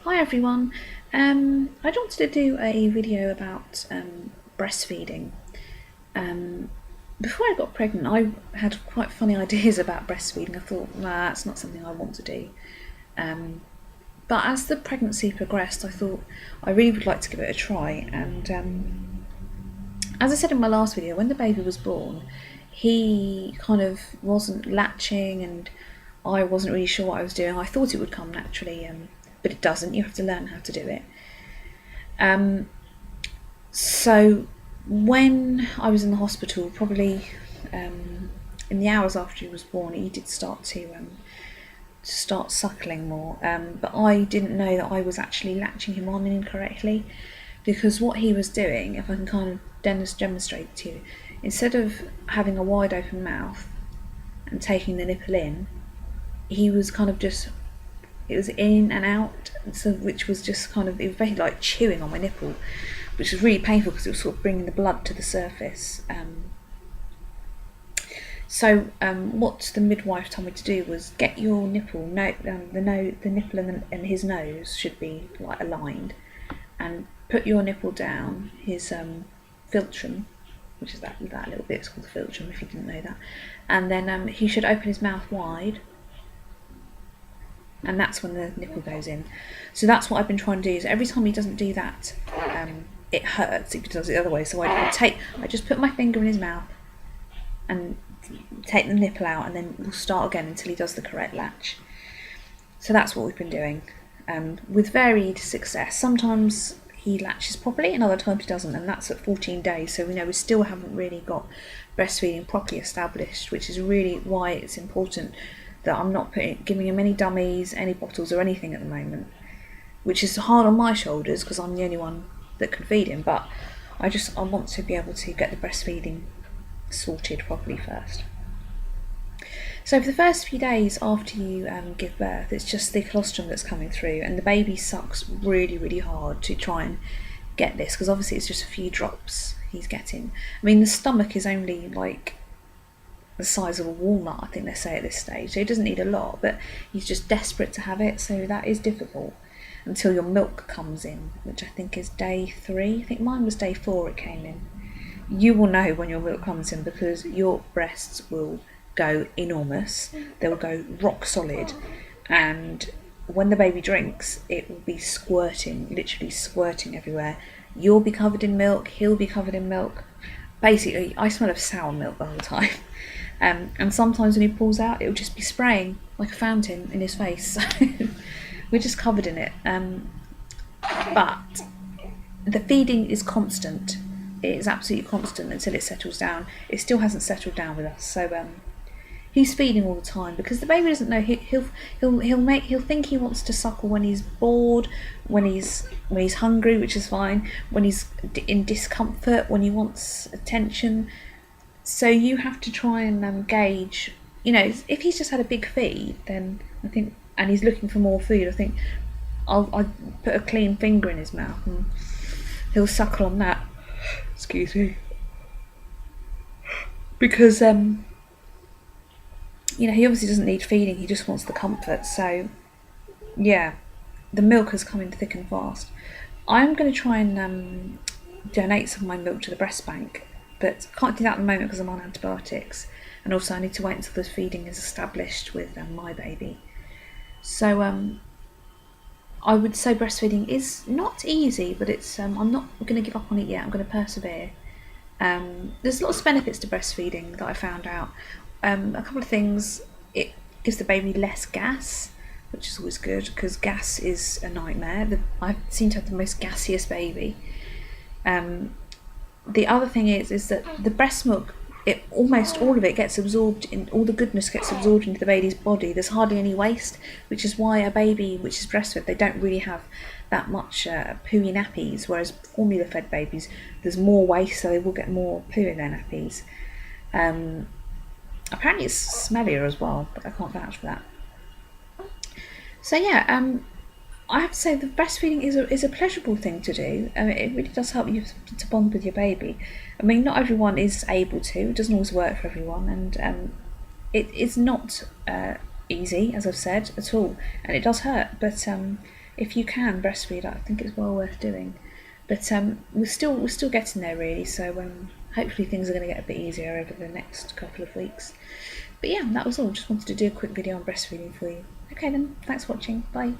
Hi everyone. I wanted to do a video about breastfeeding. Before I got pregnant, I had quite funny ideas about breastfeeding. I thought, nah, that's not something I want to do. But as the pregnancy progressed, I thought I really would like to give it a try. And as I said in my last video, when the baby was born, he kind of wasn't latching, and I wasn't really sure what I was doing. I thought it would come naturally, but it doesn't. You have to learn how to do it. So when I was in the hospital, probably in the hours after he was born, he did start to start suckling more. But I didn't know that I was actually latching him on incorrectly, because what he was doing, if I can kind of demonstrate to you, instead of having a wide open mouth and taking the nipple in, he was kind of just, it was in and out, so which was just kind of, it was basically like chewing on my nipple, which was really painful because it was sort of bringing the blood to the surface. So what the midwife told me to do was get your nipple, the nipple and his nose should be like aligned, and put your nipple down his philtrum, which is that little bit, it's called the philtrum if you didn't know that, and then he should open his mouth wide, and that's when the nipple goes in. So that's what I've been trying to do. So every time he doesn't do that, it hurts if he does it the other way. So I just put my finger in his mouth and take the nipple out, and then we'll start again until he does the correct latch. So that's what we've been doing, with varied success. Sometimes he latches properly and other times he doesn't, and that's at 14 days. So we know we still haven't really got breastfeeding properly established, which is really why it's important that I'm not giving him any dummies, any bottles or anything at the moment, which is hard on my shoulders because I'm the only one that can feed him. But I want to be able to get the breastfeeding sorted properly first. So for the first few days after you give birth, it's just the colostrum that's coming through, and the baby sucks really, really hard to try and get this, because obviously it's just a few drops he's getting. I mean, the stomach is only like the size of a walnut, I think they say at this stage, so he doesn't need a lot, but he's just desperate to have it, so that is difficult until your milk comes in, which I think is day 3. I think mine was day 4 it came in. You will know when your milk comes in because your breasts will go enormous, they will go rock solid, and when the baby drinks, it will be squirting, literally squirting everywhere. You'll be covered in milk, he'll be covered in milk. Basically, I smell of sour milk the whole time. And sometimes when he pulls out, it will just be spraying like a fountain in his face. So we're just covered in it. But the feeding is constant. It is absolutely constant until it settles down. It still hasn't settled down with us. So he's feeding all the time because the baby doesn't know. He'll think he wants to suckle when he's bored, when he's hungry, which is fine, when he's in discomfort, when he wants attention. So you have to try and gauge, if he's just had a big feed, then I think, and he's looking for more food, I think I'll put a clean finger in his mouth and he'll suckle on that. Excuse me. Because, he obviously doesn't need feeding, he just wants the comfort. So, yeah, the milk has come in thick and fast. I'm going to try and donate some of my milk to the breast bank, but can't do that at the moment because I'm on antibiotics, and also I need to wait until the feeding is established with my baby. So I would say breastfeeding is not easy, but it's I'm not going to give up on it yet. I'm going to persevere. There's lots of benefits to breastfeeding that I found out. A couple of things: it gives the baby less gas, which is always good because gas is a nightmare. I seem to have the most gassiest baby. The other thing is that the breast milk, almost all of it gets absorbed in, all the goodness gets absorbed into the baby's body. There's hardly any waste, which is why a baby which is breastfed, they don't really have that much pooey nappies, whereas formula fed babies, there's more waste, so they will get more poo in their nappies. Apparently it's smellier as well, but I can't vouch for that. So yeah, I have to say the breastfeeding is a pleasurable thing to do. It really does help you to bond with your baby. I mean, not everyone is able to. It doesn't always work for everyone, and it is not easy, as I've said, at all, and it does hurt. But if you can breastfeed, I think it's well worth doing. But we're still getting there really. So hopefully things are going to get a bit easier over the next couple of weeks. But yeah, that was all. Just wanted to do a quick video on breastfeeding for you. Okay then, thanks for watching. Bye.